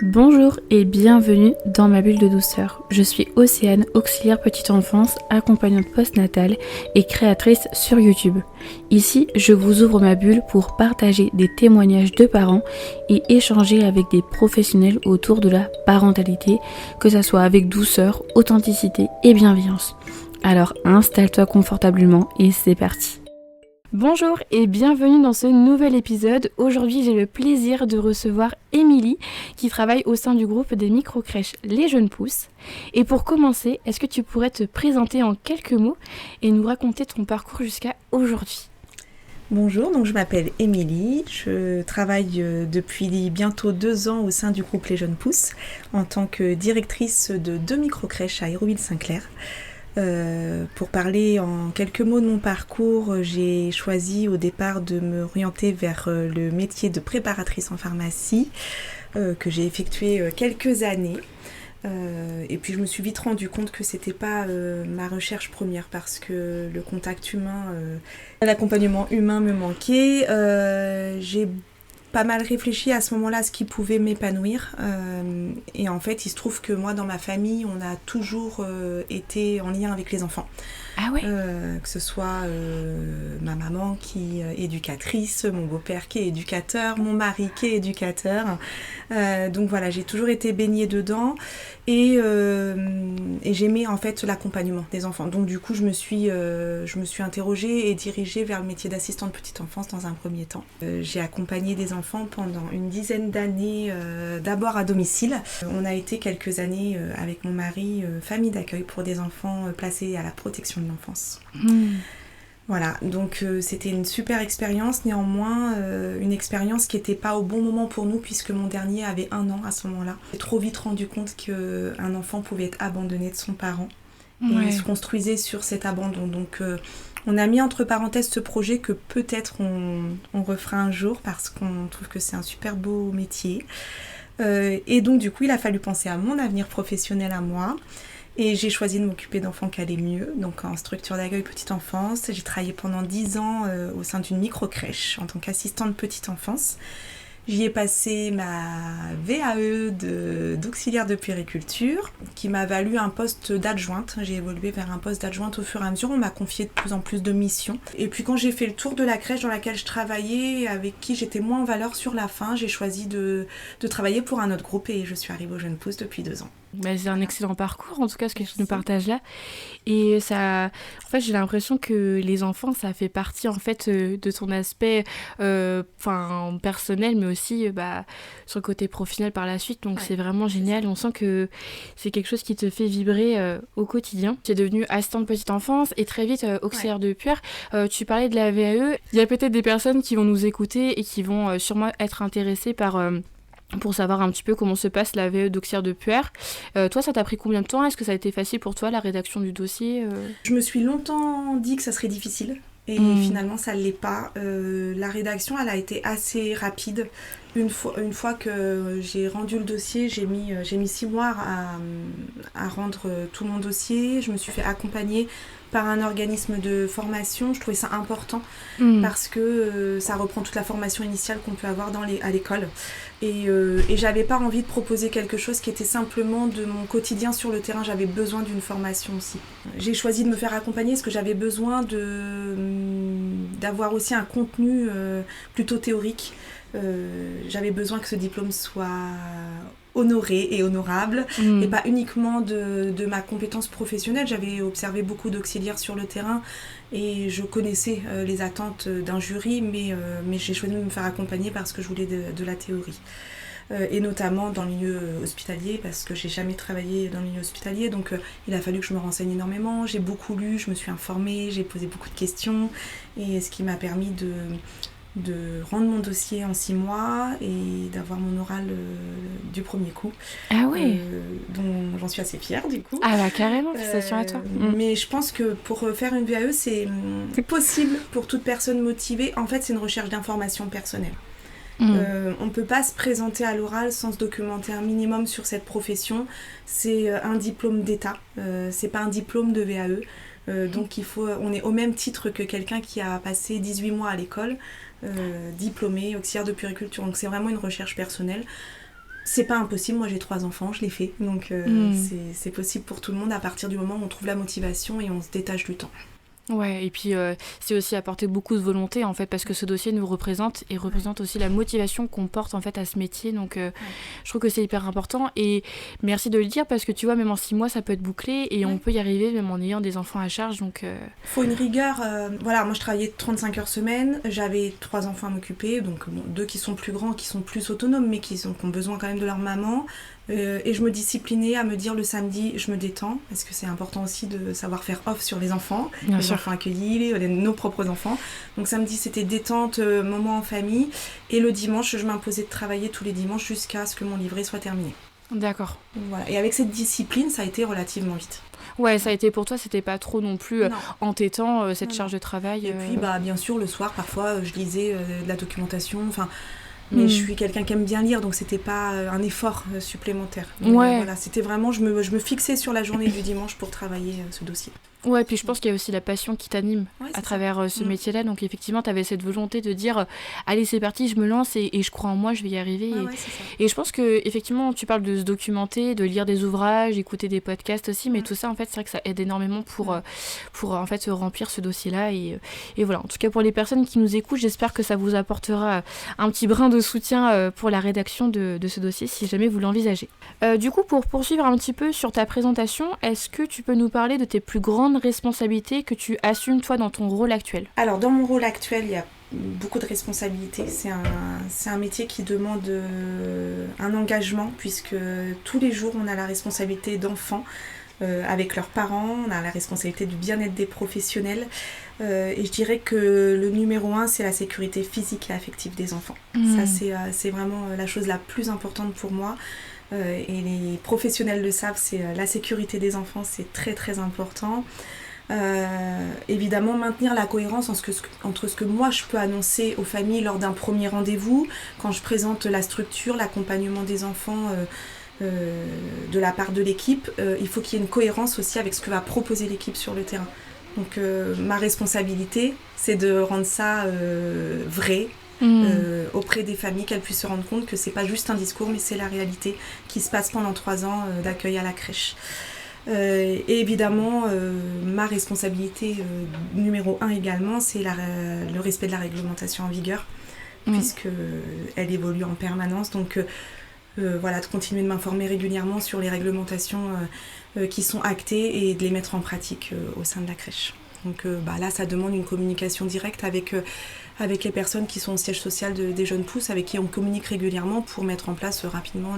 Bonjour et bienvenue dans ma bulle de douceur. Je suis Océane, auxiliaire petite enfance, accompagnante postnatale et créatrice sur YouTube. Ici, je vous ouvre ma bulle pour partager des témoignages de parents et échanger avec des professionnels autour de la parentalité, que ça soit avec douceur, authenticité et bienveillance. Alors installe-toi confortablement et c'est parti. Bonjour et bienvenue dans ce nouvel épisode. Aujourd'hui, j'ai le plaisir de recevoir Émilie qui travaille au sein du groupe des micro-crèches Les Jeunes Pousses. Et pour commencer, est-ce que tu pourrais te présenter en quelques mots et nous raconter ton parcours jusqu'à aujourd'hui ? Bonjour, donc je m'appelle Émilie, je travaille depuis bientôt 2 ans au sein du groupe Les Jeunes Pousses en tant que directrice de 2 micro-crèches à Hérouville-Saint-Clair. Pour parler en quelques mots de mon parcours, j'ai choisi au départ de m'orienter vers le métier de préparatrice en pharmacie que j'ai effectué quelques années. Et puis je me suis vite rendu compte que c'était pas ma recherche première parce que le contact humain, l'accompagnement humain me manquait. J'ai pas mal réfléchi à ce moment-là à ce qui pouvait m'épanouir. Et en fait, il se trouve que moi, dans ma famille, on a toujours été en lien avec les enfants. Ah ouais. Que ce soit ma maman qui est éducatrice, mon beau-père qui est éducateur, mon mari qui est éducateur. Donc voilà, j'ai toujours été baignée dedans et j'aimais en fait l'accompagnement des enfants. Donc du coup, je me suis interrogée et dirigée vers le métier d'assistante petite enfance dans un premier temps. J'ai accompagné des enfants pendant une dizaine d'années, d'abord à domicile. On a été quelques années avec mon mari famille d'accueil pour des enfants placés à la protection de l'enfance. Voilà, donc c'était une super expérience, néanmoins une expérience qui n'était pas au bon moment pour nous puisque mon dernier avait 1 an à ce moment-là. J'ai trop vite rendu compte qu'un enfant pouvait être abandonné de son parent et se construisait sur cet abandon. Donc on a mis entre parenthèses ce projet que peut-être on refera un jour parce qu'on trouve que c'est un super beau métier. Et donc du coup il a fallu penser à mon avenir professionnel à moi. Et j'ai choisi de m'occuper d'enfants qui allaient mieux, donc en structure d'accueil petite enfance. J'ai travaillé pendant 10 ans au sein d'une micro-crèche en tant qu'assistante petite enfance. J'y ai passé ma VAE d'auxiliaire de puériculture qui m'a valu un poste d'adjointe. J'ai évolué vers un poste d'adjointe au fur et à mesure. On m'a confié de plus en plus de missions. Et puis quand j'ai fait le tour de la crèche dans laquelle je travaillais, avec qui j'étais moins en valeur sur la fin, j'ai choisi de travailler pour un autre groupe et je suis arrivée aux Jeunes Pousses depuis 2 ans. C'est un excellent parcours en tout cas ce que tu nous partages là. Et ça, en fait, j'ai l'impression que les enfants, ça fait partie en fait de ton aspect personnel, mais aussi sur le côté professionnel par la suite. Donc c'est vraiment génial. On sent que c'est quelque chose qui te fait vibrer au quotidien. Tu es devenue assistante petite enfance et très vite auxiliaire de puère. Tu parlais de la VAE. Il y a peut-être des personnes qui vont nous écouter et qui vont sûrement être intéressées pour savoir un petit peu comment se passe la VAE d'auxiliaire de puère. Toi, ça t'a pris combien de temps ? Est-ce que ça a été facile pour toi, la rédaction du dossier ? Je me suis longtemps dit que ça serait difficile. Et finalement, ça ne l'est pas. La rédaction, elle a été assez rapide. Une fois que j'ai rendu le dossier, j'ai mis 6 mois à rendre tout mon dossier. Je me suis fait accompagner par un organisme de formation. Je trouvais ça important parce que ça reprend toute la formation initiale qu'on peut avoir à l'école. Et j'avais pas envie de proposer quelque chose qui était simplement de mon quotidien sur le terrain. J'avais besoin d'une formation aussi. J'ai choisi de me faire accompagner parce que j'avais besoin d'avoir aussi un contenu plutôt théorique. J'avais besoin que ce diplôme soit honoré et honorable et pas uniquement de ma compétence professionnelle. J'avais observé beaucoup d'auxiliaires sur le terrain et je connaissais les attentes d'un jury, mais j'ai choisi de me faire accompagner parce que je voulais de la théorie. Et notamment dans le milieu hospitalier parce que j'ai jamais travaillé dans le milieu hospitalier, donc il a fallu que je me renseigne énormément. J'ai beaucoup lu, je me suis informée, j'ai posé beaucoup de questions et ce qui m'a permis de rendre mon dossier en 6 mois et d'avoir mon oral du premier coup. Ah ouais. Dont j'en suis assez fière du coup. Ah bah carrément, félicitations à toi. Mais je pense que pour faire une VAE, c'est possible pour toute personne motivée. En fait, c'est une recherche d'informations personnelles. On ne peut pas se présenter à l'oral sans se documenter un minimum sur cette profession. C'est un diplôme d'État, c'est pas un diplôme de VAE. Donc on est au même titre que quelqu'un qui a passé 18 mois à l'école, diplômé, auxiliaire de puériculture. Donc c'est vraiment une recherche personnelle. C'est pas impossible, moi j'ai 3 enfants, je l'ai fait, donc c'est possible pour tout le monde à partir du moment où on trouve la motivation et on se détache du temps. Ouais, et puis c'est aussi apporter beaucoup de volonté en fait, parce que ce dossier nous représente et représente aussi la motivation qu'on porte en fait à ce métier, donc je trouve que c'est hyper important et merci de le dire parce que tu vois, même en 6 mois ça peut être bouclé et on peut y arriver même en ayant des enfants à charge, donc... Faut une rigueur, voilà, moi je travaillais 35 heures semaine, j'avais 3 enfants à m'occuper, donc 2 qui sont plus grands, qui sont plus autonomes, mais qui ont besoin quand même de leur maman. Et je me disciplinais à me dire le samedi, je me détends, parce que c'est important aussi de savoir faire off sur les enfants, enfants accueillis, nos propres enfants. Donc samedi, c'était détente, moment en famille. Et le dimanche, je m'imposais de travailler tous les dimanches jusqu'à ce que mon livret soit terminé. D'accord. Voilà. Et avec cette discipline, ça a été relativement vite. Ouais, ça a été pour toi, c'était pas trop non plus entêtant, cette charge de travail. Et puis, bien sûr, le soir, parfois, je lisais de la documentation, enfin... Mais je suis quelqu'un qui aime bien lire, donc c'était pas un effort supplémentaire. Donc, voilà, c'était vraiment, je me fixais sur la journée du dimanche pour travailler ce dossier. Ouais, puis je pense qu'il y a aussi la passion qui t'anime à travers ce métier-là. Donc effectivement, tu avais cette volonté de dire allez, c'est parti, je me lance et je crois en moi, je vais y arriver. Et je pense que effectivement, tu parles de se documenter, de lire des ouvrages, écouter des podcasts aussi, mais tout ça, en fait, c'est vrai que ça aide énormément pour en fait remplir ce dossier-là. Et voilà, en tout cas pour les personnes qui nous écoutent, j'espère que ça vous apportera un petit brin de soutien pour la rédaction de ce dossier, si jamais vous l'envisagez. Du coup, pour poursuivre un petit peu sur ta présentation, est-ce que tu peux nous parler de tes plus grandes responsabilités que tu assumes toi dans ton rôle actuel? Alors dans mon rôle actuel, il y a beaucoup de responsabilités. C'est un métier qui demande un engagement puisque tous les jours on a la responsabilité d'enfants avec leurs parents, on a la responsabilité du bien-être des professionnels et je dirais que le numéro 1 c'est la sécurité physique et affective des enfants. Ça c'est vraiment la chose la plus importante pour moi. Et les professionnels le savent, c'est la sécurité des enfants, c'est très très important. Évidemment maintenir la cohérence entre ce que moi je peux annoncer aux familles lors d'un premier rendez-vous, quand je présente la structure, l'accompagnement des enfants de la part de l'équipe, il faut qu'il y ait une cohérence aussi avec ce que va proposer l'équipe sur le terrain. Donc ma responsabilité c'est de rendre ça vrai, auprès des familles, qu'elles puissent se rendre compte que c'est pas juste un discours mais c'est la réalité qui se passe pendant 3 ans d'accueil à la crèche. Et évidemment ma responsabilité numéro 1 également c'est le respect de la réglementation en vigueur puisque elle évolue en permanence, donc voilà, de continuer de m'informer régulièrement sur les réglementations qui sont actées et de les mettre en pratique au sein de la crèche. Donc là ça demande une communication directe avec les personnes qui sont au siège social des jeunes pousses, avec qui on communique régulièrement pour mettre en place rapidement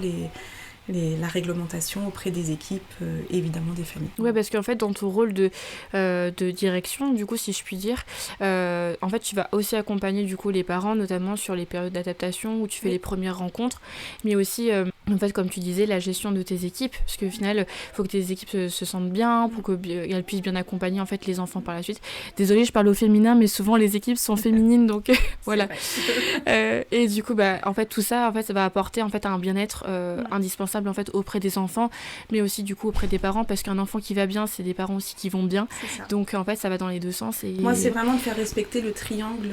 la réglementation auprès des équipes, évidemment des familles. Ouais, parce qu'en fait, dans ton rôle de direction, du coup, si je puis dire, en fait, tu vas aussi accompagner du coup les parents, notamment sur les périodes d'adaptation où tu fais les premières rencontres, mais aussi, en fait, comme tu disais, la gestion de tes équipes, parce qu'au final, il faut que tes équipes se sentent bien, pour qu'elles puissent bien accompagner en fait les enfants par la suite. Désolée, je parle au féminin, mais souvent les équipes sont féminines, donc voilà. Et du coup, en fait, tout ça, en fait, ça va apporter en fait un bien-être indispensable en fait auprès des enfants, mais aussi du coup auprès des parents, parce qu'un enfant qui va bien, c'est des parents aussi qui vont bien. Donc en fait, ça va dans les deux sens. Et... Moi, c'est vraiment de faire respecter le triangle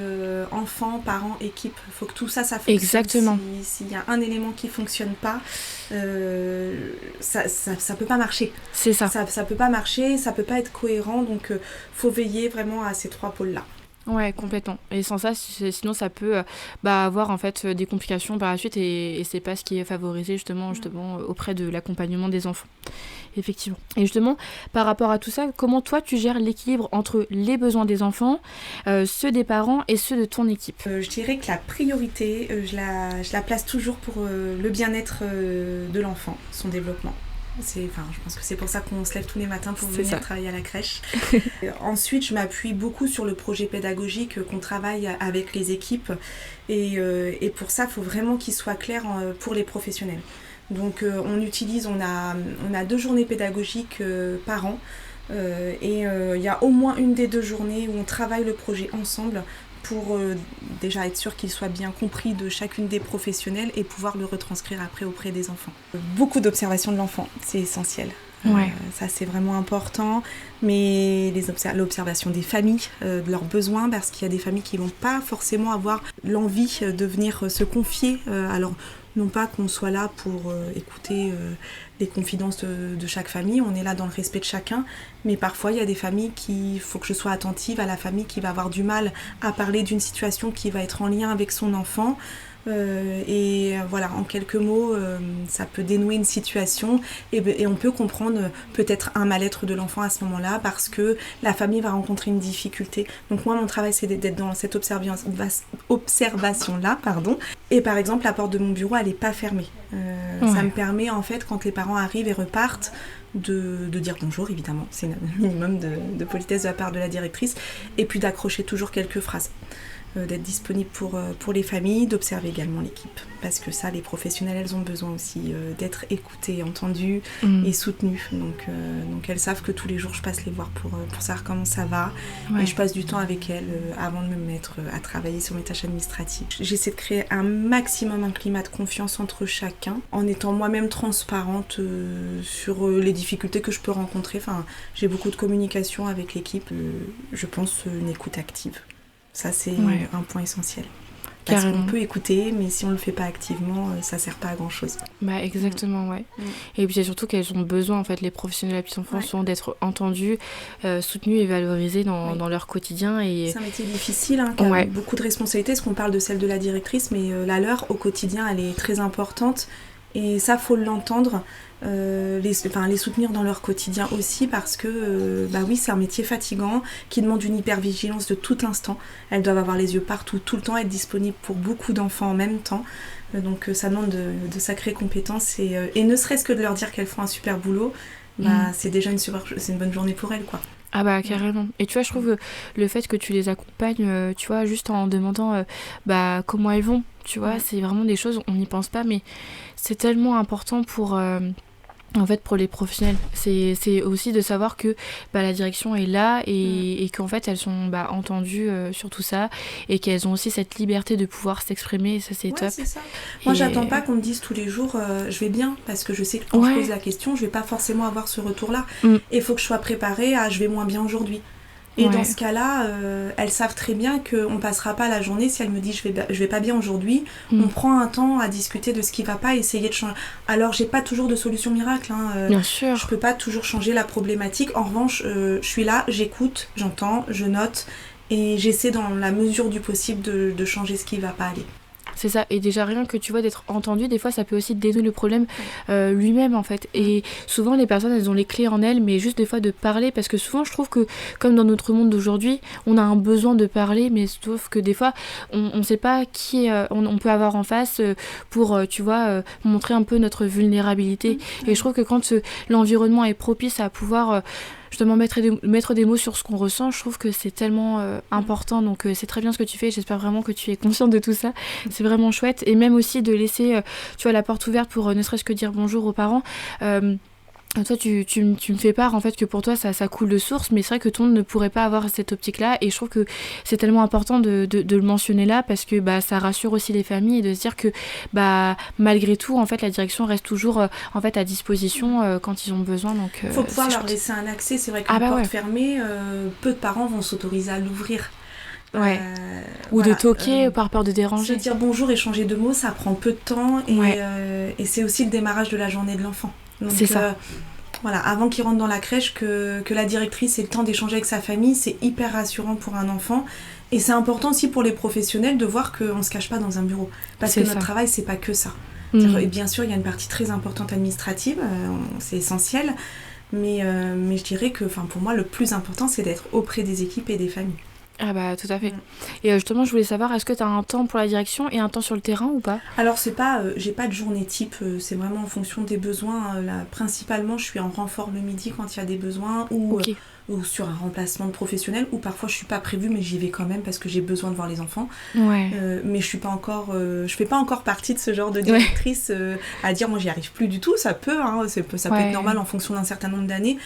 enfant, parents, équipe. Il faut que tout ça fonctionne. Exactement. S'il y a un élément qui fonctionne pas, ça peut pas marcher. C'est ça. Ça peut pas marcher, ça peut pas être cohérent, donc faut veiller vraiment à ces 3 pôles-là. Ouais, complètement. Et sans ça, sinon ça peut avoir en fait des complications par la suite et c'est pas ce qui est favorisé justement auprès de l'accompagnement des enfants. Effectivement. Et justement, par rapport à tout ça, comment toi tu gères l'équilibre entre les besoins des enfants, ceux des parents et ceux de ton équipe? Je dirais que la priorité, je la place toujours pour le bien-être de l'enfant, son développement. Je pense que c'est pour ça qu'on se lève tous les matins pour venir travailler à la crèche. Ensuite, je m'appuie beaucoup sur le projet pédagogique qu'on travaille avec les équipes. Et pour ça, il faut vraiment qu'il soit clair pour les professionnels. Donc, on a 2 journées pédagogiques par an. Et il y a au moins une des 2 journées où on travaille le projet ensemble pour déjà être sûr qu'il soit bien compris de chacune des professionnels et pouvoir le retranscrire après auprès des enfants. Beaucoup d'observations de l'enfant, c'est essentiel. Ouais. Ça c'est vraiment important, mais l'observation des familles, de leurs besoins, parce qu'il y a des familles qui vont pas forcément avoir l'envie de venir se confier. Alors Non pas qu'on soit là pour écouter les confidences de chaque famille, on est là dans le respect de chacun, mais parfois il y a des familles il faut que je sois attentive à la famille qui va avoir du mal à parler d'une situation qui va être en lien avec son enfant. Et voilà, en quelques mots, ça peut dénouer une situation et on peut comprendre peut-être un mal-être de l'enfant à ce moment-là parce que la famille va rencontrer une difficulté. Donc moi, mon travail, c'est d'être dans cette observation-là, pardon. Et par exemple, la porte de mon bureau, elle n'est pas fermée. Ça me permet, en fait, quand les parents arrivent et repartent, de dire bonjour, évidemment, c'est un minimum de politesse de la part de la directrice, et puis d'accrocher toujours quelques phrases. D'être disponible pour les familles, d'observer également l'équipe. Parce que ça, les professionnels, elles ont besoin aussi d'être écoutées, entendues et soutenues. Donc elles savent que tous les jours, je passe les voir pour savoir comment ça va. Ouais. Et je passe du temps avec elles avant de me mettre à travailler sur mes tâches administratives. J'essaie de créer un maximum un climat de confiance entre chacun, en étant moi-même transparente sur les difficultés que je peux rencontrer. Enfin, j'ai beaucoup de communication avec l'équipe. Je pense une écoute active. Ça, c'est un point essentiel. Parce qu'on peut écouter, mais si on ne le fait pas activement, ça ne sert pas à grand-chose. Bah, exactement, ouais. Et puis, c'est surtout qu'elles ont besoin, en fait, les professionnels de la petite enfance, souvent d'être entendus, soutenus et valorisés dans leur quotidien. Et... C'est un métier difficile, qui a beaucoup de responsabilités, parce qu'on parle de celle de la directrice, mais la leur, au quotidien, elle est très importante. Et ça, il faut l'entendre. Les soutenir dans leur quotidien aussi parce que c'est un métier fatigant qui demande une hypervigilance de tout instant. Elles doivent avoir les yeux partout, tout le temps, être disponibles pour beaucoup d'enfants en même temps. Donc ça demande de sacrées compétences et ne serait-ce que de leur dire qu'elles font un super boulot, c'est déjà c'est une bonne journée pour elles, quoi. Ah bah carrément. Et tu vois, je trouve que le fait que tu les accompagnes, tu vois, juste en demandant comment elles vont, tu vois, c'est vraiment des choses, on n'y pense pas, mais c'est tellement important pour les professionnels. C'est aussi de savoir que la direction est là et qu'en fait elles sont entendues sur tout ça et qu'elles ont aussi cette liberté de pouvoir s'exprimer et ça c'est top. C'est ça. Moi j'attends pas qu'on me dise tous les jours je vais bien parce que je sais que quand je pose la question je vais pas forcément avoir ce retour là et il faut que je sois préparée à je vais moins bien aujourd'hui. Et dans ce cas-là, elles savent très bien qu'on ne passera pas la journée si elles me disent je vais pas bien aujourd'hui. On prend un temps à discuter de ce qui ne va pas, essayer de changer. Alors, j'ai pas toujours de solution miracle. Bien sûr. Je peux pas toujours changer la problématique. En revanche, je suis là, j'écoute, j'entends, je note et j'essaie dans la mesure du possible de changer ce qui ne va pas aller. C'est ça, et déjà rien que tu vois d'être entendu, des fois ça peut aussi dénouer le problème lui-même en fait. Et souvent les personnes elles ont les clés en elles, mais juste des fois de parler, parce que souvent je trouve que comme dans notre monde d'aujourd'hui, on a un besoin de parler, mais sauf que des fois on sait pas qui on peut avoir en face pour tu vois montrer un peu notre vulnérabilité. Et je trouve que quand l'environnement est propice à pouvoir justement mettre des mots sur ce qu'on ressent, je trouve que c'est tellement important. Donc c'est très bien ce que tu fais, j'espère vraiment que tu es consciente de tout ça, c'est vraiment chouette. Et même aussi de laisser tu vois, la porte ouverte pour ne serait-ce que dire bonjour aux parents. Toi, tu me fais part en fait que pour toi ça coule de source, mais c'est vrai que tout le monde ne pourrait pas avoir cette optique-là, et je trouve que c'est tellement important de le mentionner là, parce que ça rassure aussi les familles et de se dire que malgré tout en fait la direction reste toujours en fait à disposition quand ils ont besoin. Donc faut pouvoir leur laisser un accès. C'est vrai qu'une porte fermée, peu de parents vont s'autoriser à l'ouvrir. Ou de toquer par peur de déranger. Se dire bonjour, échanger 2 mots, ça prend peu de temps et c'est aussi le démarrage de la journée de l'enfant. Donc, c'est ça. Avant qu'il rentre dans la crèche, que la directrice ait le temps d'échanger avec sa famille, c'est hyper rassurant pour un enfant. Et c'est important aussi pour les professionnels de voir qu'on ne se cache pas dans un bureau. Parce que notre travail, c'est pas que ça. Et bien sûr, il y a une partie très importante administrative, c'est essentiel. Mais je dirais que pour moi, le plus important, c'est d'être auprès des équipes et des familles. Ah bah tout à fait. Et justement je voulais savoir, est-ce que tu as un temps pour la direction et un temps sur le terrain ou pas ? Alors c'est pas, j'ai pas de journée type, c'est vraiment en fonction des besoins. Là, principalement je suis en renfort le midi quand il y a des besoins ou sur un remplacement de professionnel, ou parfois je suis pas prévue mais j'y vais quand même parce que j'ai besoin de voir les enfants. Mais je suis pas encore, je fais pas encore partie de ce genre de directrice à dire moi j'y arrive plus du tout. Ça peut, ça peut être normal en fonction d'un certain nombre d'années.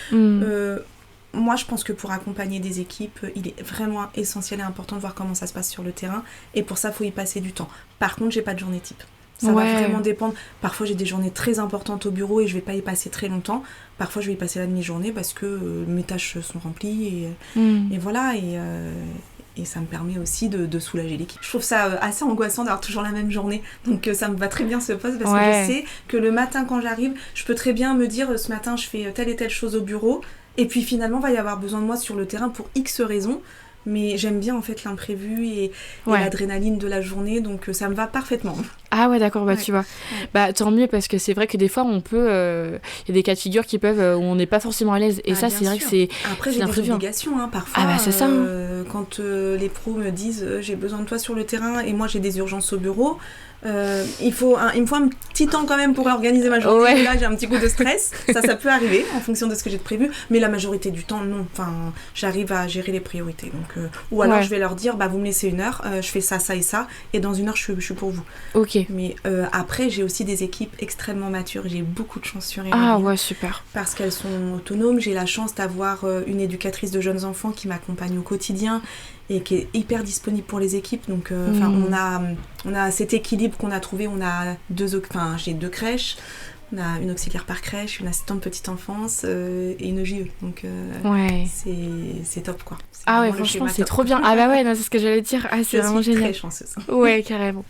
Moi, je pense que pour accompagner des équipes, il est vraiment essentiel et important de voir comment ça se passe sur le terrain. Et pour ça, il faut y passer du temps. Par contre, j'ai pas de journée type. Ça va vraiment dépendre. Parfois, j'ai des journées très importantes au bureau et je vais pas y passer très longtemps. Parfois, je vais y passer la demi-journée parce que mes tâches sont remplies. Et voilà. et ça me permet aussi de soulager l'équipe. Je trouve ça assez angoissant d'avoir toujours la même journée, donc ça me va très bien ce poste parce que je sais que le matin quand j'arrive, je peux très bien me dire ce matin je fais telle et telle chose au bureau, et puis finalement il va y avoir besoin de moi sur le terrain pour X raisons. Mais j'aime bien en fait l'imprévu et l'adrénaline de la journée, donc ça me va parfaitement. Ah ouais, d'accord, tu vois. Tant mieux, parce que c'est vrai que des fois on peut... y a des cas de figure qui peuvent où on n'est pas forcément à l'aise. Et ça, c'est vrai que c'est... Après, j'ai des obligations, parfois. C'est ça. Quand les pros me disent j'ai besoin de toi sur le terrain et moi j'ai des urgences au bureau, il me faut un petit temps quand même pour organiser ma journée. Là, j'ai un petit coup de stress. Ça peut arriver en fonction de ce que j'ai de prévu. Mais la majorité du temps, non. Enfin, j'arrive à gérer les priorités. Donc, ou alors, je vais leur dire, vous me laissez 1 heure, je fais ça, ça et ça. Et dans 1 heure, je suis pour vous. Ok. Mais après, j'ai aussi des équipes extrêmement matures. J'ai beaucoup de chance sur Emily. Ah ouais, super. Parce qu'elles sont autonomes. J'ai la chance d'avoir une éducatrice de jeunes enfants qui m'accompagne au quotidien et qui est hyper disponible pour les équipes. Donc, on a cet équilibre qu'on a trouvé. J'ai 2 crèches. On a une auxiliaire par crèche, une assistante petite enfance et une JE. Donc, c'est top, quoi. Ah ouais, franchement, c'est trop bien. Ah bah ouais, non, c'est ce que j'allais dire. Ah, c'est vraiment génial. Très chanceuse. Ouais, carrément.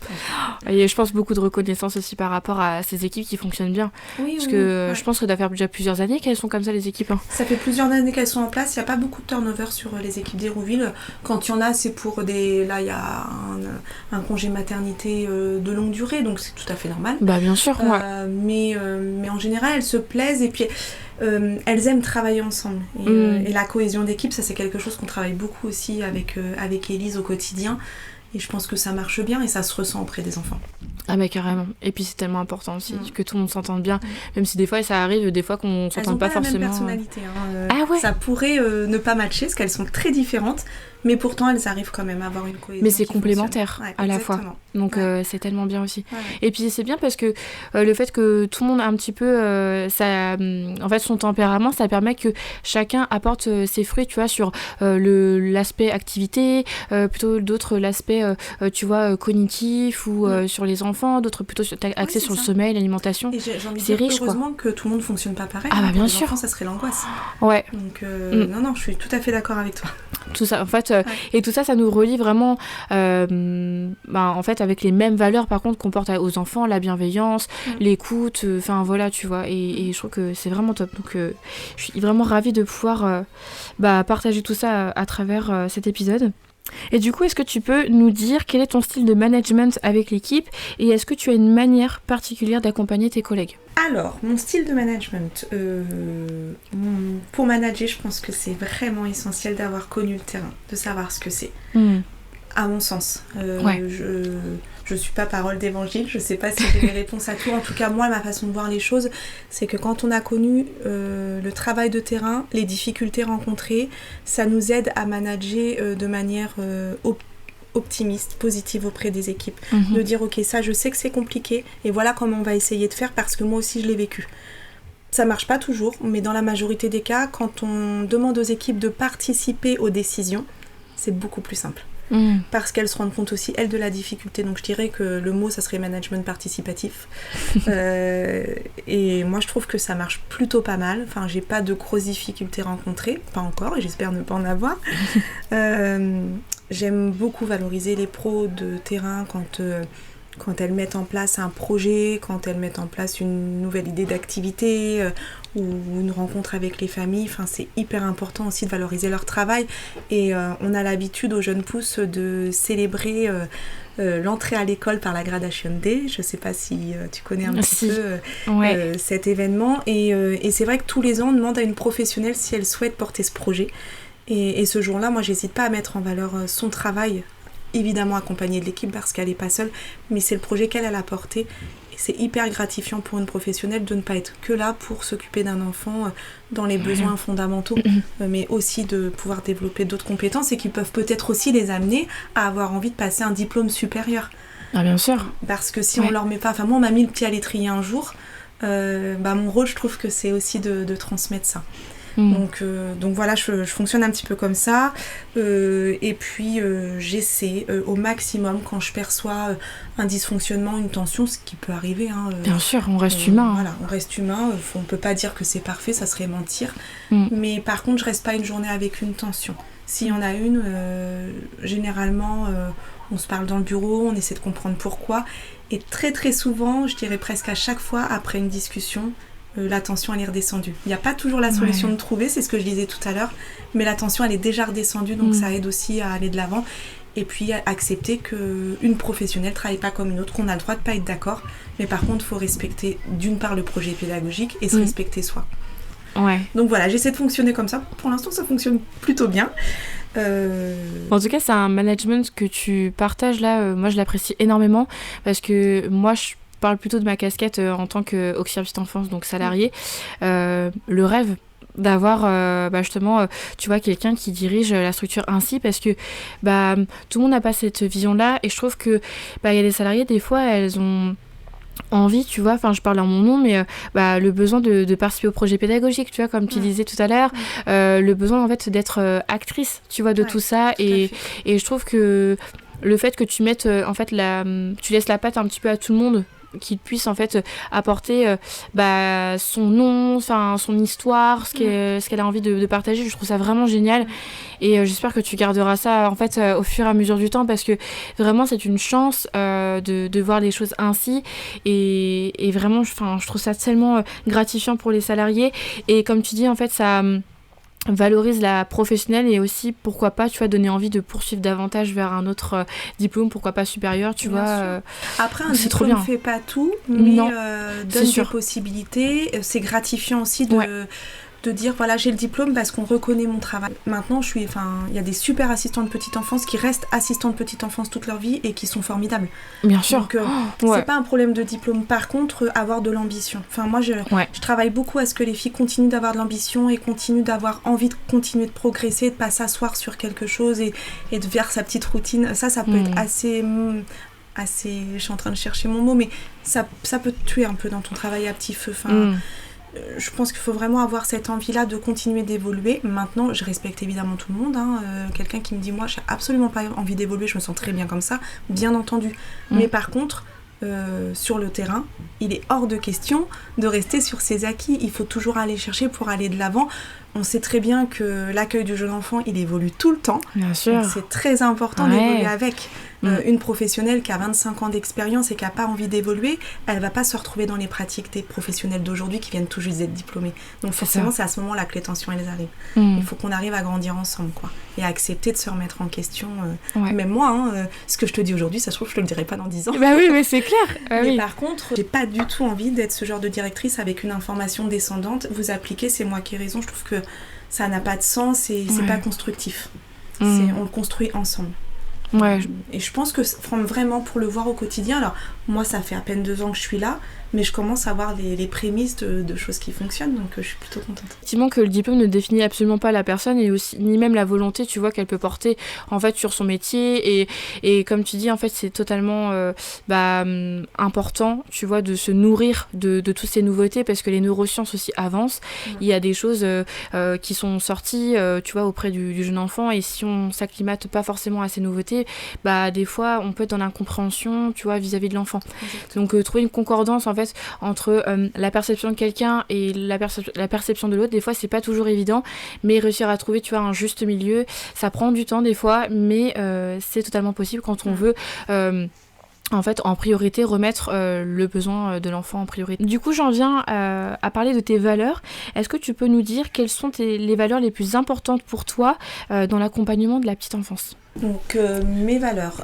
Et je pense beaucoup de reconnaissance aussi par rapport à ces équipes qui fonctionnent bien. Parce que je pense que ça doit faire déjà plusieurs années qu'elles sont comme ça, les équipes. Ça fait plusieurs années qu'elles sont en place. Il n'y a pas beaucoup de turnover sur les équipes d'Hérouville. Quand il y en a, c'est pour des... Là, il y a un congé maternité de longue durée, donc c'est tout à fait normal. Bah bien sûr, mais en général, elles se plaisent et puis... elles aiment travailler ensemble et la cohésion d'équipe, ça c'est quelque chose qu'on travaille beaucoup aussi avec Élise au quotidien, et je pense que ça marche bien et ça se ressent auprès des enfants. Ah mais carrément, et puis c'est tellement important aussi que tout le monde s'entende bien, même si des fois ça arrive, des fois qu'on s'entende pas forcément. Elles ont pas la même personnalité, ça pourrait ne pas matcher parce qu'elles sont très différentes, mais pourtant elles arrivent quand même à avoir une cohésion. Mais c'est complémentaire à la fois, donc c'est tellement bien aussi. Et puis c'est bien parce que le fait que tout le monde a un petit peu en fait son tempérament, ça permet que chacun apporte ses fruits, tu vois, sur l'aspect activité, plutôt d'autres l'aspect tu vois cognitif ou sur les enfants, d'autres plutôt axés sur le sommeil, l'alimentation. Et j'ai envie de dire riche, heureusement que tout le monde fonctionne pas pareil. Ah bah bien pour sûr. les enfants, ça serait l'angoisse. Ouais. Donc non, je suis tout à fait d'accord avec toi. Tout ça, en fait, et tout ça, ça nous relie vraiment, en fait, avec les mêmes valeurs, par contre, qu'on porte aux enfants, la bienveillance, l'écoute, enfin voilà, tu vois, et je trouve que c'est vraiment top. Donc, je suis vraiment ravie de pouvoir partager tout ça à travers cet épisode. Et du coup, est-ce que tu peux nous dire quel est ton style de management avec l'équipe et est-ce que tu as une manière particulière d'accompagner tes collègues ? Alors, mon style de management, pour manager, je pense que c'est vraiment essentiel d'avoir connu le terrain, de savoir ce que c'est. À mon sens. Je suis pas parole d'évangile, je sais pas si j'ai les réponses à tout. En tout cas, moi, ma façon de voir les choses, c'est que quand on a connu le travail de terrain, les difficultés rencontrées, ça nous aide à manager de manière optimiste, positive auprès des équipes. De dire, ok, ça, je sais que c'est compliqué, et voilà comment on va essayer de faire, parce que moi aussi, je l'ai vécu. Ça marche pas toujours, mais dans la majorité des cas, quand on demande aux équipes de participer aux décisions, c'est beaucoup plus simple. Parce qu'elles se rendent compte aussi, elles, de la difficulté. Donc je dirais que le mot, ça serait management participatif. Et moi, je trouve que ça marche plutôt pas mal. Enfin, j'ai pas de grosses difficultés rencontrées, pas encore, et j'espère ne pas en avoir. J'aime beaucoup valoriser les pros de terrain quand elles mettent en place un projet, quand elles mettent en place une nouvelle idée d'activité ou une rencontre avec les familles. Enfin, c'est hyper important aussi de valoriser leur travail. Et on a l'habitude aux jeunes pousses de célébrer l'entrée à l'école par la Gradation Day. Je ne sais pas si tu connais un petit peu cet événement. Et c'est vrai que tous les ans, on demande à une professionnelle si elle souhaite porter ce projet. Et ce jour-là, moi, j'hésite pas à mettre en valeur son travail, évidemment accompagnée de l'équipe parce qu'elle n'est pas seule, mais c'est le projet qu'elle a porté. Et c'est hyper gratifiant pour une professionnelle de ne pas être que là pour s'occuper d'un enfant dans les besoins fondamentaux, mais aussi de pouvoir développer d'autres compétences et qui peuvent peut-être aussi les amener à avoir envie de passer un diplôme supérieur. Ah bien sûr. Parce que si on leur met pas... Enfin, moi, on m'a mis le pied à l'étrier un jour. Mon rôle, je trouve que c'est aussi de transmettre ça. Donc voilà, je fonctionne un petit peu comme ça, et puis j'essaie au maximum quand je perçois un dysfonctionnement, une tension, ce qui peut arriver. Bien sûr, on reste humain. Voilà, on reste humain, on peut pas dire que c'est parfait, ça serait mentir, mais par contre je reste pas une journée avec une tension. S'il y en a une, généralement, on se parle dans le bureau, on essaie de comprendre pourquoi. Et très très souvent, je dirais presque à chaque fois, après une discussion, la tension elle est redescendue. Il n'y a pas toujours la solution de trouver, c'est ce que je disais tout à l'heure, mais la tension elle est déjà redescendue, donc ça aide aussi à aller de l'avant. Et puis accepter qu'une professionnelle ne travaille pas comme une autre, qu'on a le droit de ne pas être d'accord, mais par contre il faut respecter d'une part le projet pédagogique et se respecter soi. Ouais. Donc voilà, j'essaie de fonctionner comme ça. Pour l'instant ça fonctionne plutôt bien. En tout cas c'est un management que tu partages là, moi je l'apprécie énormément parce que moi je parle plutôt de ma casquette en tant qu'auxiliaire petite enfance, donc salarié. Le rêve d'avoir justement tu vois quelqu'un qui dirige la structure ainsi, parce que tout le monde n'a pas cette vision là, et je trouve que y a des salariés, des fois elles ont envie, tu vois, enfin je parle en mon nom, mais le besoin de participer au projet pédagogique, tu vois, comme tu disais tout à l'heure, le besoin en fait d'être actrice, tu vois, de tout ça, et je trouve que le fait que tu mettes en fait tu laisses la patte un petit peu à tout le monde, qu'il puisse en fait apporter son nom, son histoire, ce qu'elle a envie de partager. Je trouve ça vraiment génial, et j'espère que tu garderas ça en fait au fur et à mesure du temps, parce que vraiment c'est une chance de voir les choses ainsi, et vraiment je trouve ça tellement gratifiant pour les salariés, et comme tu dis en fait ça valorise la professionnelle, et aussi pourquoi pas, tu vois, donner envie de poursuivre davantage vers un autre diplôme, pourquoi pas supérieur, tu vois. Après un diplôme ne fait pas tout, mais donne des possibilités. C'est gratifiant aussi de dire voilà, j'ai le diplôme parce qu'on reconnaît mon travail. Maintenant il y a des super assistants de petite enfance qui restent assistants de petite enfance toute leur vie et qui sont formidables. Bien sûr. Donc c'est pas un problème de diplôme. Par contre, avoir de l'ambition. Enfin moi je travaille beaucoup à ce que les filles continuent d'avoir de l'ambition et continuent d'avoir envie de continuer de progresser, de pas s'asseoir sur quelque chose et de faire sa petite routine. Ça peut être assez, je suis en train de chercher mon mot, mais ça peut te tuer un peu dans ton travail à petit feu. Je pense qu'il faut vraiment avoir cette envie-là de continuer d'évoluer. Maintenant, je respecte évidemment tout le monde. Quelqu'un qui me dit, moi, j'ai absolument pas envie d'évoluer, je me sens très bien comme ça, bien entendu. Mais par contre, sur le terrain, il est hors de question de rester sur ses acquis. Il faut toujours aller chercher pour aller de l'avant. On sait très bien que l'accueil du jeune enfant, il évolue tout le temps. Bien sûr. Donc c'est très important d'évoluer avec. Une professionnelle qui a 25 ans d'expérience et qui n'a pas envie d'évoluer, elle ne va pas se retrouver dans les pratiques des professionnels d'aujourd'hui qui viennent tout juste d'être diplômés. Donc forcément, c'est à ce moment-là que les tensions, elles arrivent. Il faut qu'on arrive à grandir ensemble, quoi. Et à accepter de se remettre en question. Même moi, ce que je te dis aujourd'hui, ça se trouve, je te le dirai pas dans 10 ans. Bah oui, mais c'est clair. Mais par contre, j'ai pas du tout envie d'être ce genre de directrice avec une information descendante. Vous appliquez, c'est moi qui ai raison. Je trouve que ça n'a pas de sens et c'est pas constructif. On le construit ensemble. Et je pense que vraiment pour le voir au quotidien, alors moi ça fait à peine 2 ans que je suis là, mais je commence à voir les prémices de choses qui fonctionnent, donc je suis plutôt contente. Effectivement que le diplôme ne définit absolument pas la personne, et aussi ni même la volonté, tu vois, qu'elle peut porter en fait sur son métier, et comme tu dis en fait c'est totalement important, tu vois, de se nourrir de toutes ces nouveautés, parce que les neurosciences aussi avancent. Il y a des choses qui sont sorties tu vois, auprès du jeune enfant, et si on s'acclimate pas forcément à ces nouveautés, des fois on peut être dans l'incompréhension, tu vois, vis-à-vis de l'enfant. Donc trouver une concordance en fait entre la perception de quelqu'un et la perception de l'autre, des fois c'est pas toujours évident, mais réussir à trouver, tu vois, un juste milieu, ça prend du temps des fois, mais c'est totalement possible quand on veut en fait, en priorité, remettre le besoin de l'enfant en priorité. Du coup, j'en viens à parler de tes valeurs. Est-ce que tu peux nous dire quelles sont les valeurs les plus importantes pour toi dans l'accompagnement de la petite enfance ? Donc mes valeurs,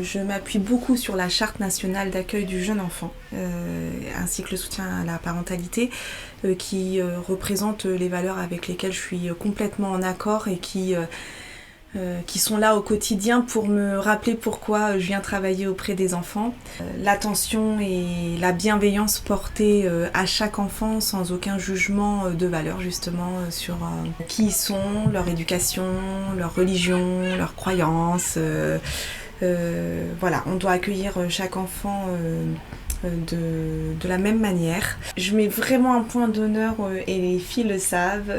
je m'appuie beaucoup sur la charte nationale d'accueil du jeune enfant, ainsi que le soutien à la parentalité, qui représente les valeurs avec lesquelles je suis complètement en accord et qui sont là au quotidien pour me rappeler pourquoi je viens travailler auprès des enfants. L'attention et la bienveillance portée à chaque enfant sans aucun jugement de valeur, justement sur qui ils sont, leur éducation, leur religion, leurs croyances. Voilà, on doit accueillir chaque enfant de la même manière. Je mets vraiment un point d'honneur, et les filles le savent,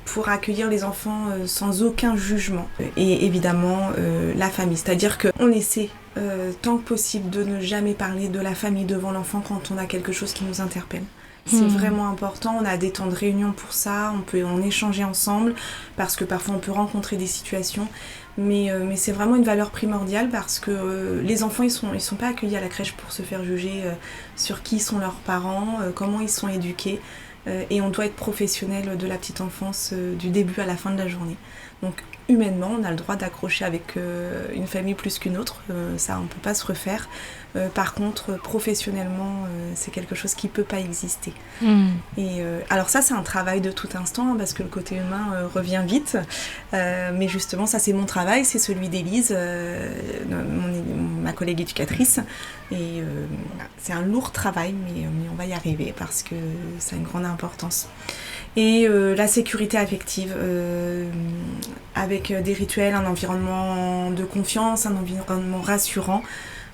pour accueillir les enfants sans aucun jugement. Et évidemment, la famille. C'est-à-dire qu'on essaie tant que possible de ne jamais parler de la famille devant l'enfant quand on a quelque chose qui nous interpelle. C'est vraiment important. On a des temps de réunion pour ça. On peut en échanger ensemble parce que parfois on peut rencontrer des situations. Mais c'est vraiment une valeur primordiale parce que les enfants, ils sont pas accueillis à la crèche pour se faire juger sur qui sont leurs parents, comment ils sont éduqués. Et on doit être professionnel de la petite enfance du début à la fin de la journée. Donc humainement, on a le droit d'accrocher avec une famille plus qu'une autre. Ça, on peut pas se refaire. Par contre, professionnellement, c'est quelque chose qui peut pas exister. Et alors ça, c'est un travail de tout instant hein, parce que le côté humain revient vite. Mais justement, ça, c'est mon travail, c'est celui d'Élise, ma collègue éducatrice. Et c'est un lourd travail, mais on va y arriver parce que ça a une grande importance. Et la sécurité affective, avec des rituels, un environnement de confiance, un environnement rassurant,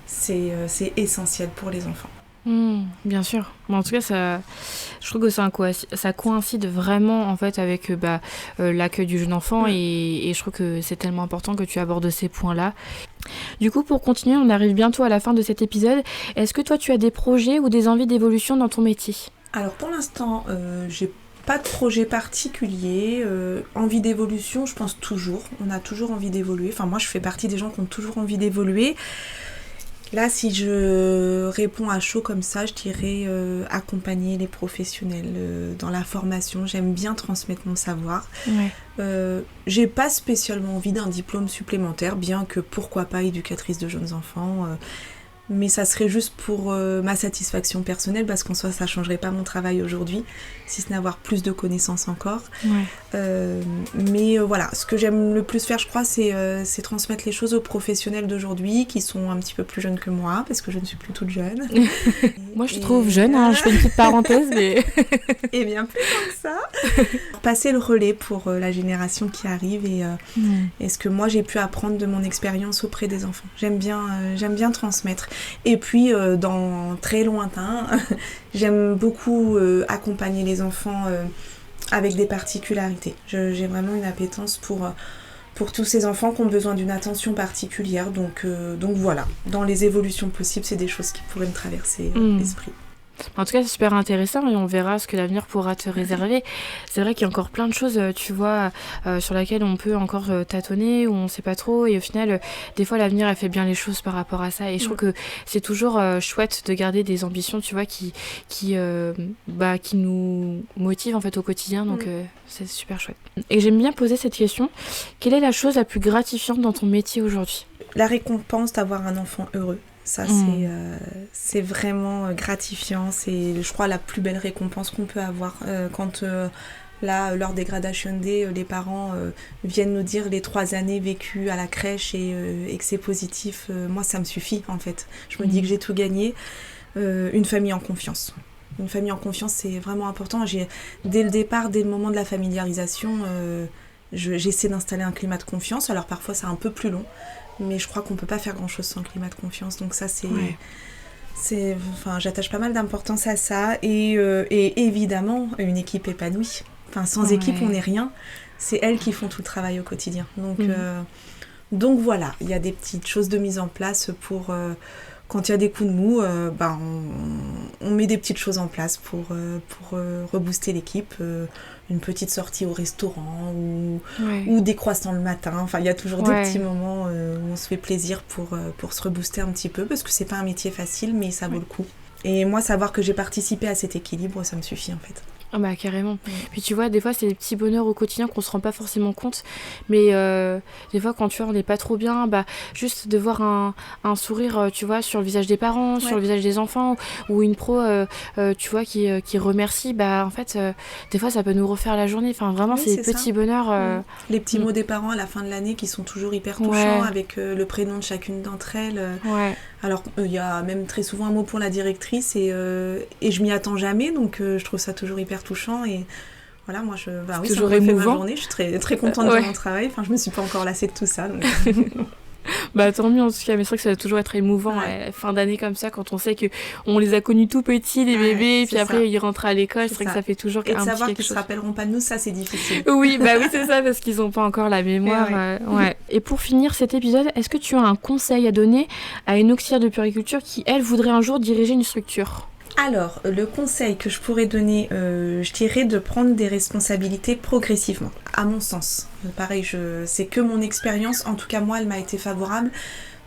c'est essentiel pour les enfants. Bien sûr. Mais en tout cas, je trouve que ça coïncide vraiment en fait avec l'accueil du jeune enfant et je trouve que c'est tellement important que tu abordes ces points-là. Du coup, pour continuer, on arrive bientôt à la fin de cet épisode. Est-ce que toi, tu as des projets ou des envies d'évolution dans ton métier ? Alors pour l'instant, j'ai pas de projet particulier. Envie d'évolution, je pense toujours. On a toujours envie d'évoluer. Enfin, moi, je fais partie des gens qui ont toujours envie d'évoluer. Là, si je réponds à chaud comme ça, je dirais accompagner les professionnels dans la formation. J'aime bien transmettre mon savoir. Ouais. J'ai pas spécialement envie d'un diplôme supplémentaire, bien que pourquoi pas éducatrice de jeunes enfants. Mais ça serait juste pour ma satisfaction personnelle, parce qu'en soi, ça changerait pas mon travail aujourd'hui, si ce n'est avoir plus de connaissances encore. Ouais. Mais voilà, ce que j'aime le plus faire, je crois, c'est transmettre les choses aux professionnels d'aujourd'hui, qui sont un petit peu plus jeunes que moi, parce que je ne suis plus toute jeune. Moi, je te trouve jeune, hein, je fais une petite parenthèse, mais... Et bien plus que ça. Passer le relais pour la génération qui arrive et ce que moi, j'ai pu apprendre de mon expérience auprès des enfants. J'aime bien transmettre. Et puis, dans très lointain, j'aime beaucoup accompagner les enfants avec des particularités. J'ai vraiment une appétence pour tous ces enfants qui ont besoin d'une attention particulière. Donc voilà, dans les évolutions possibles, c'est des choses qui pourraient me traverser l'esprit. En tout cas, c'est super intéressant et on verra ce que l'avenir pourra te réserver. C'est vrai qu'il y a encore plein de choses, tu vois, sur lesquelles on peut encore tâtonner, où on sait pas trop. Et au final, des fois, l'avenir, elle fait bien les choses par rapport à ça. Et je trouve que c'est toujours chouette de garder des ambitions, tu vois, qui nous motivent en fait au quotidien. Donc, c'est super chouette. Et j'aime bien poser cette question. Quelle est la chose la plus gratifiante dans ton métier aujourd'hui ? La récompense d'avoir un enfant heureux. Ça, c'est vraiment gratifiant. C'est, je crois, la plus belle récompense qu'on peut avoir. Quand, lors des Gradation Day, les parents viennent nous dire les 3 années vécues à la crèche et que c'est positif, moi, ça me suffit, en fait. Je me dis que j'ai tout gagné. Une famille en confiance. Une famille en confiance, c'est vraiment important. Dès le départ, dès le moment de la familiarisation, j'essaie d'installer un climat de confiance. Alors, parfois, c'est un peu plus long. Mais je crois qu'on peut pas faire grand chose sans climat de confiance, donc ça j'attache pas mal d'importance à ça et évidemment une équipe épanouie. Enfin, sans équipe on n'est rien. C'est elles qui font tout le travail au quotidien. Donc voilà, il y a des petites choses de mise en place pour quand il y a des coups de mou, on met des petites choses en place pour rebooster l'équipe. Une petite sortie au restaurant ou des croissants le matin. Enfin, il y a toujours des petits moments où on se fait plaisir pour se rebooster un petit peu, parce que c'est pas un métier facile, mais ça vaut le coup. Et moi, savoir que j'ai participé à cet équilibre, ça me suffit en fait. Ah bah carrément. Puis tu vois, des fois c'est des petits bonheurs au quotidien qu'on se rend pas forcément compte, mais des fois quand tu vois on n'est pas trop bien, juste de voir un sourire, tu vois, sur le visage des parents, sur le visage des enfants, ou une pro, tu vois, qui remercie, en fait, des fois ça peut nous refaire la journée. Enfin vraiment c'est des petits bonheurs. Les petits mots des parents à la fin de l'année qui sont toujours hyper touchants, avec le prénom de chacune d'entre elles. Alors il y a même très souvent un mot pour la directrice et je m'y attends jamais, donc je trouve ça toujours hyper touchant et voilà, moi ça me refait ma journée, je suis très, très contente de mon travail, enfin je me suis pas encore lassée de tout ça donc... Tant mieux en tout cas, mais c'est vrai que ça doit toujours être émouvant fin d'année comme ça, quand on sait qu'on les a connus tout petits, les bébés, et puis après ils rentrent à l'école, c'est vrai que ça fait toujours un petit quelque chose. Et de savoir qu'ils se rappelleront pas de nous, ça c'est difficile. Oui, c'est ça, parce qu'ils ont pas encore la mémoire. Et pour finir cet épisode, est-ce que tu as un conseil à donner à une auxiliaire de puériculture qui, elle, voudrait un jour diriger une structure ? Alors, le conseil que je pourrais donner, je dirais de prendre des responsabilités progressivement, à mon sens. Pareil, c'est que mon expérience, en tout cas moi, elle m'a été favorable,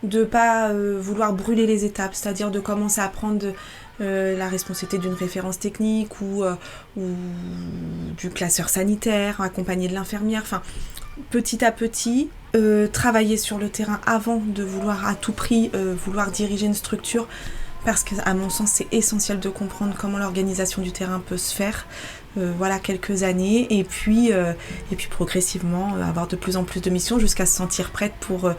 de pas vouloir brûler les étapes, c'est-à-dire de commencer à prendre la responsabilité d'une référence technique ou du classeur sanitaire, accompagné de l'infirmière, enfin, petit à petit, travailler sur le terrain avant de vouloir à tout prix vouloir diriger une structure. Parce qu'à mon sens, c'est essentiel de comprendre comment l'organisation du terrain peut se faire. Voilà, quelques années. Et puis progressivement, avoir de plus en plus de missions jusqu'à se sentir prête pour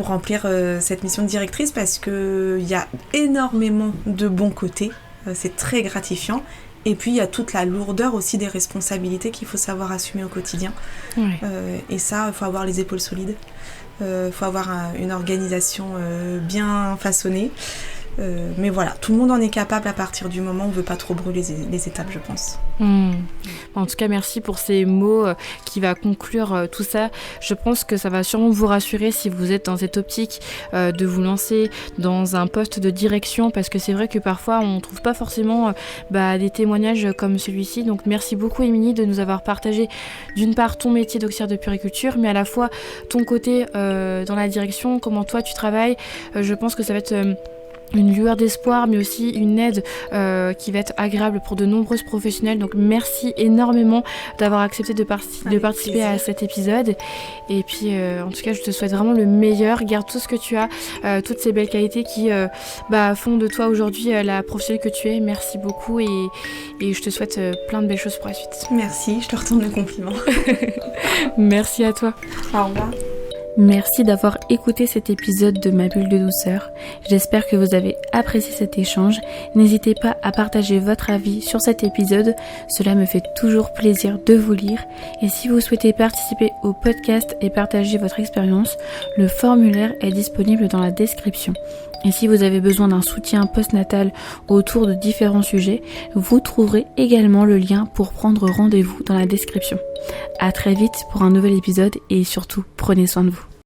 remplir cette mission de directrice. Parce qu'il y a énormément de bons côtés. C'est très gratifiant. Et puis, il y a toute la lourdeur aussi des responsabilités qu'il faut savoir assumer au quotidien. Ouais. Et ça, il faut avoir les épaules solides. Il faut avoir une organisation bien façonnée. Mais voilà, tout le monde en est capable à partir du moment où on ne veut pas trop brûler les étapes, je pense. En tout cas, merci pour ces mots qui va conclure tout ça. Je pense que ça va sûrement vous rassurer si vous êtes dans cette optique de vous lancer dans un poste de direction, parce que c'est vrai que parfois on ne trouve pas forcément des témoignages comme celui-ci. Donc merci beaucoup Émilie de nous avoir partagé d'une part ton métier d'auxiliaire de puériculture, mais à la fois ton côté dans la direction, comment toi tu travailles. Je pense que ça va être une lueur d'espoir, mais aussi une aide qui va être agréable pour de nombreuses professionnels. Donc merci énormément d'avoir accepté de participer à cet épisode. Et puis en tout cas, je te souhaite vraiment le meilleur. Garde tout ce que tu as, toutes ces belles qualités qui font de toi aujourd'hui la professionnelle que tu es. Merci beaucoup et je te souhaite plein de belles choses pour la suite. Merci, je te retourne le compliment. Merci à toi. Au revoir. Merci d'avoir écouté cet épisode de Ma Bulle de Douceur. J'espère que vous avez apprécié cet échange. N'hésitez pas à partager votre avis sur cet épisode. Cela me fait toujours plaisir de vous lire. Et si vous souhaitez participer au podcast et partager votre expérience, le formulaire est disponible dans la description. Et si vous avez besoin d'un soutien postnatal autour de différents sujets, vous trouverez également le lien pour prendre rendez-vous dans la description. À très vite pour un nouvel épisode et surtout, prenez soin de vous.